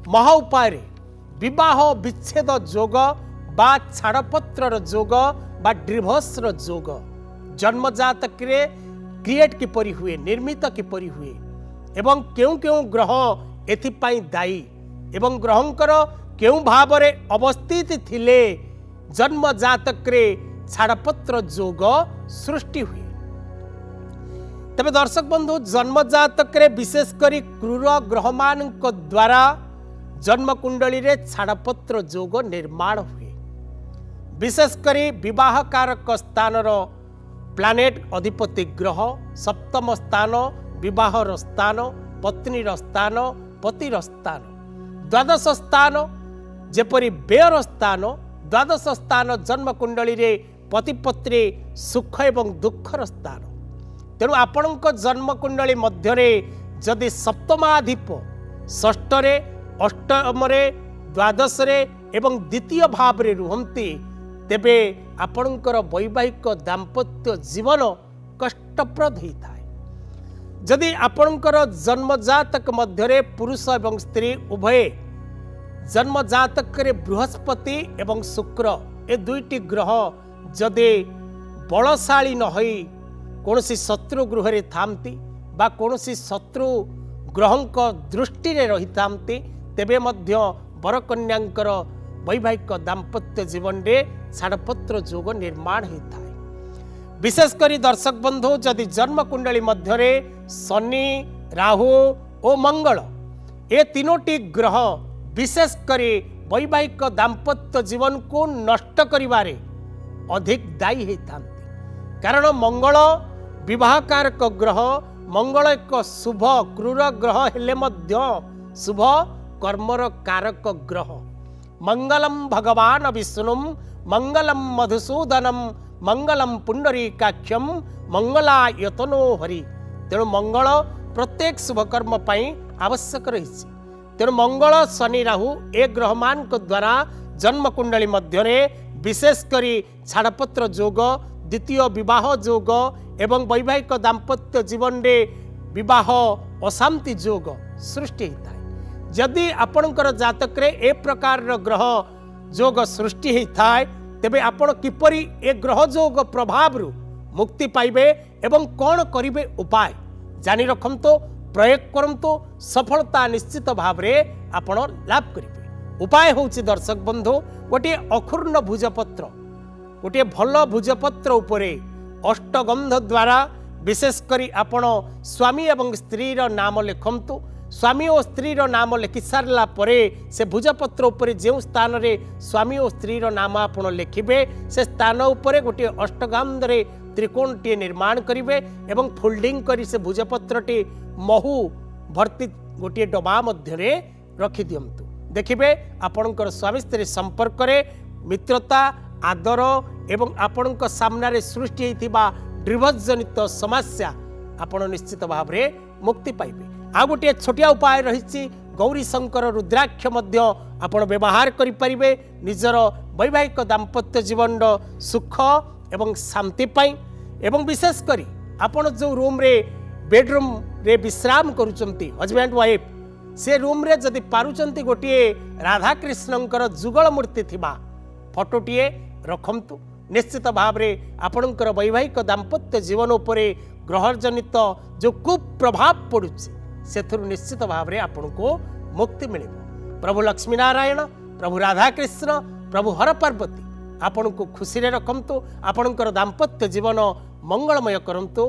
महा उपाय विवाह विच्छेद जोग बा छाड़पत्र जोग बा डिवोर्स जोग जन्मजातक क्रिएट किपरि हुए निर्मित किपरि हुए एवं केउ केउ ग्रह एथिपाई दायी एवं ग्रहंकर केउ भावरे अवस्थित थिले जन्मजातक छाड़पत्र जोग सृष्टि हुए। तबे दर्शक बंधु जन्मजातक विशेषकर क्रूर ग्रह मान द्वारा जन्मकुंडली रे छाड़पत्र जोग निर्माण हुए। विशेषकर विवाह कारक स्थान प्लानेट अधिपति ग्रह सप्तम स्थान विवाहर स्थान पत्नीर स्थान पतिर स्थान द्वादश स्थान जेपरी व्ययर स्थान द्वादश स्थान जन्मकुंडली रे पतिपत्नी सुख एवं दुखर स्थान। तेणु आपणक जन्मकुंडली मध्य जदि सप्तमाधिप षष्ठरे अष्टमरे द्वादशरे एवं द्वितीय भाव रे रुहंती तेबे आपणकर वैवाहिक दाम्पत्य जीवन कष्टप्रद होता है। जदि आपणकर जन्मजातक मध्य पुरुष एवं स्त्री उभय जन्मजातक बृहस्पति एवं शुक्र ए दुईटी ग्रह जदि बलशाली न होई कौनसी शत्रु गृह रे थामती बा कौनसी शत्रु ग्रहंक दृष्टि रे रही थामती तेबे मध्य बरकन्यांकर वैवाहिक दाम्पत्य जीवन रे छाड़पत्र जोग निर्माण होता है। विशेषकर दर्शक बंधु जदि जन्मकुंडली मध्य शनि राहु और मंगल ए तीनोटी ग्रह विशेषकर वैवाहिक दाम्पत्य जीवन को नष्ट करिवारे अधिक दायी होता। कारण मंगल विवाहकारक ग्रह मंगल एक शुभ क्रूर ग्रह हेले मध्य शुभ कर्मर कारक ग्रह। मंगलम भगवान विष्णुम मंगलम मधुसूदनम मंगलम पुंडरीकाक्षम मंगलायतनो हरि। तेणु मंगल प्रत्येक शुभकर्म आवश्यक रही। तेणु मंगल शनि राहु ए ग्रह मान द्वारा जन्मकुंडली मध्य विशेषकर छाड़पत्र जोग द्वितीय विवाह जोग एवं वैवाहिक दाम्पत्य जीवन रे विवाह अशांति जोग सृष्टि होता है। जदि आपणकर जातक रे ए प्रकार ग्रह जोग सृष्टि होता है तेबे आपण किपरि ए ग्रह जोग प्रभाव रु मुक्ति पाइबे एवं कौन करिवे उपाय जानि रखंतो प्रयोग करंतो सफलता निश्चित भाव रे आपण लाभ करिवे। उपाय होउछि दर्शक बंधु गोटे अखूर्ण भुजपत्र गोटे भल भुजपत्र उपरे अष्टगंध द्वारा विशेषकर आपण स्वामी एवं स्त्री नाम लिखंतु। स्वामी और स्त्री नाम लिखि सारा परे से भुजपत्र उपरे जो स्थान रे स्वामी और स्त्री नाम आपण लिखिबे से स्थान उपरे गोटे अष्टगंध रे त्रिकोण टी निर्माण करिवे एवं फोल्डिंग करी से भुजपत्रटी महू भर्ती गोटे डबा मध्य रखि दियंतु। देखिबे आपणकर स्वामी स्त्री संपर्क रे मित्रता आदर एवं आपणक सामना रे सृष्टि होइथिबा डिवोर्स जनित समस्या आपण निश्चित भाव रे मुक्ति पाइबे। आ गोटे छोटिया उपाय रही गौरी शंकर रुद्राक्ष मध्य आपण व्यवहार करि परिबे निजर वैवाहिक दाम्पत्य जीवन सुख एवं शांति पाई एवं विशेष करी आपण जो रूम रे बेडरूम रे विश्राम करूचंती हजबैंड वाइफ से रूम रे जदि पारुचंती गोटे राधा कृष्णंकर जुगल मूर्ति थिबा फोटोटीए रखंतु। निश्चित भाव रे आपणकर वैवाहिक दाम्पत्य जीवन उपरे ग्रह जनित जो कुप्रभाव पड़ुछि सेथुरु निश्चित भाव रे आपनको मुक्ति मिलिबो। प्रभु लक्ष्मी नारायण प्रभु राधा कृष्ण प्रभु हर पार्वती आपनको खुशी रे रखंतु आपणकर दाम्पत्य जीवन मंगलमय करंतु।